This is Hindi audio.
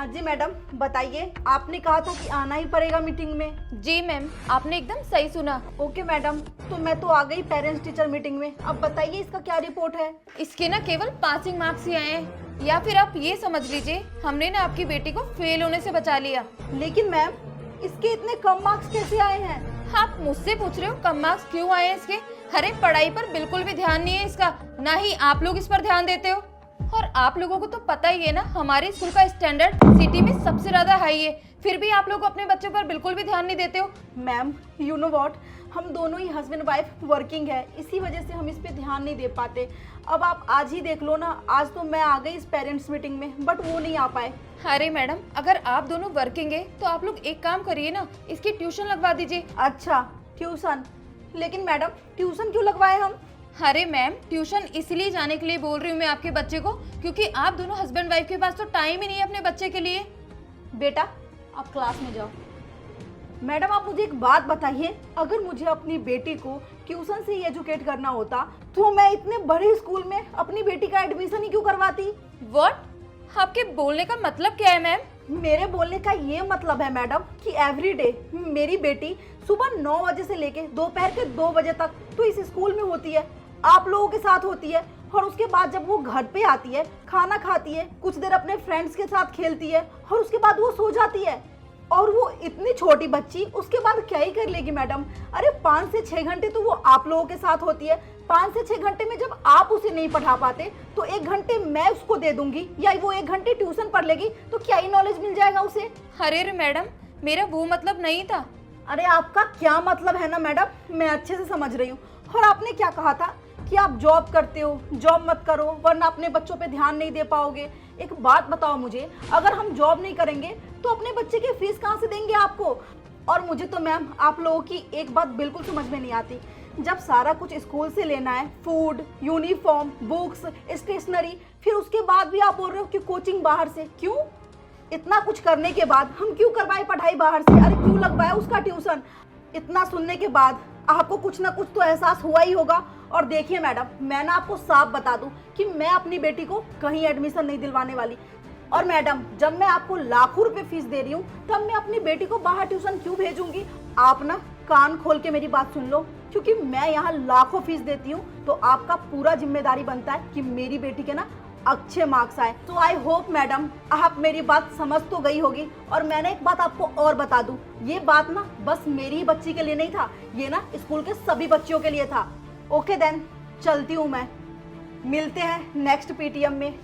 हाँ जी मैडम, बताइए। आपने कहा था कि आना ही पड़ेगा मीटिंग में। जी मैम, आपने एकदम सही सुना। ओके मैडम, तो मैं तो आ गई पेरेंट्स टीचर मीटिंग में। अब बताइए इसका क्या रिपोर्ट है। इसके ना केवल पासिंग मार्क्स ही आए हैं, या फिर आप ये समझ लीजिए हमने ना आपकी बेटी को फेल होने से बचा लिया। लेकिन मैम, इसके इतने कम मार्क्स कैसे आए हैं? आप मुझसे पूछ रहे हो कम मार्क्स क्यों आए हैं इसके? अरे पढ़ाई पर बिल्कुल भी ध्यान नहीं है इसका, ना ही आप लोग इस पर ध्यान देते हो। और आप लोगों को तो पता ही है ना, हमारे स्कूल का स्टैंडर्ड सिटी में सबसे ज्यादा हाई है, फिर भी आप लोग अपने बच्चों पर बिल्कुल भी ध्यान नहीं देते हो। मैम, यू नो व्हाट, हम दोनों ही हस्बैंड वाइफ वर्किंग है, इसी वजह से हम इस पे ध्यान नहीं दे पाते। अब आप आज ही देख लो ना, आज तो मैं आ गई इस पेरेंट्स मीटिंग में, बट वो नहीं आ पाए। अरे मैडम, अगर आप दोनों वर्किंग है तो आप लोग एक काम करिए ना, इसकी ट्यूशन लगवा दीजिए। अच्छा, ट्यूशन? लेकिन मैडम, ट्यूशन क्यों लगवाए हम? अरे मैम, ट्यूशन इसलिए जाने के लिए बोल रही हूँ मैं आपके बच्चे को, क्योंकि आप दोनों हस्बैंड वाइफ के पास तो टाइम ही नहीं है अपने बच्चे के लिए। बेटा, आप क्लास में जाओ। मैडम, आप मुझे एक बात बताइए, अगर मुझे अपनी बेटी को ट्यूशन से ही एजुकेट करना होता तो मैं इतने बड़े स्कूल में अपनी बेटी का एडमिशन ही क्यों करवाती? व्हाट? आपके बोलने का मतलब क्या है मैम? मेरे बोलने का ये मतलब है मैडम कि एवरीडे मेरी बेटी सुबह 9 बजे से लेके दोपहर के 2 बजे तक तो इस स्कूल में होती है, आप लोगों के साथ होती है, और उसके बाद जब वो घर पे आती है, खाना खाती है, कुछ देर अपने फ्रेंड्स के साथ खेलती है, और उसके बाद वो सो जाती है। और वो इतनी छोटी बच्ची उसके बाद क्या ही कर लेगी मैडम? अरे 5 से 6 घंटे तो वो आप लोगों के साथ होती है। 5 से 6 घंटे में जब आप उसे नहीं पढ़ा पाते तो 1 घंटे मैं उसको दे दूंगी, या वो 1 घंटे ट्यूशन पढ़ लेगी, तो क्या ही नॉलेज मिल जाएगा उसे। अरे रे मैडम, मेरा वो मतलब नहीं था। अरे आपका क्या मतलब है ना मैडम, मैं अच्छे से समझ रही हूँ। और आपने क्या कहा था कि आप जॉब करते हो, जॉब मत करो वरना अपने बच्चों पे ध्यान नहीं दे पाओगे। एक बात बताओ मुझे, अगर हम जॉब नहीं करेंगे तो अपने बच्चे की फीस कहाँ से देंगे आपको? और मुझे तो मैम आप लोगों की एक बात बिल्कुल समझ में नहीं आती, जब सारा कुछ स्कूल से लेना है, फूड, यूनिफॉर्म, बुक्स, स्टेशनरी, फिर उसके बाद भी आप बोल रहे हो कि कोचिंग बाहर से। क्यों? इतना कुछ करने के बाद हम क्यों करवाए पढ़ाई बाहर से? अरे क्यों लगवाया उसका ट्यूशन? इतना सुनने के बाद आपको कुछ ना कुछ तो एहसास हुआ ही होगा। और देखिए मैडम, मैं ना आपको साफ बता दूं कि मैं अपनी बेटी को कहीं एडमिशन नहीं दिलवाने वाली। और मैडम, जब मैं आपको लाखों रुपए फीस दे रही हूँ तब मैं अपनी बेटी को बाहर ट्यूशन क्यों भेजूंगी? आप ना कान खोल के मेरी बात सुन लो, क्योंकि मैं यहाँ लाखों फीस देती हूँ तो आपका पूरा जिम्मेदारी बनता है कि मेरी बेटी के ना अच्छे मार्क्स आए। तो आई होप मैडम आप मेरी बात समझ तो गई होगी। और मैंने एक बात आपको और बता दूं, ये बात ना बस मेरी ही बच्ची के लिए नहीं था, ये ना स्कूल के सभी बच्चों के लिए था। ओके देन, चलती हूँ मैं। मिलते हैं नेक्स्ट पीटीएम में।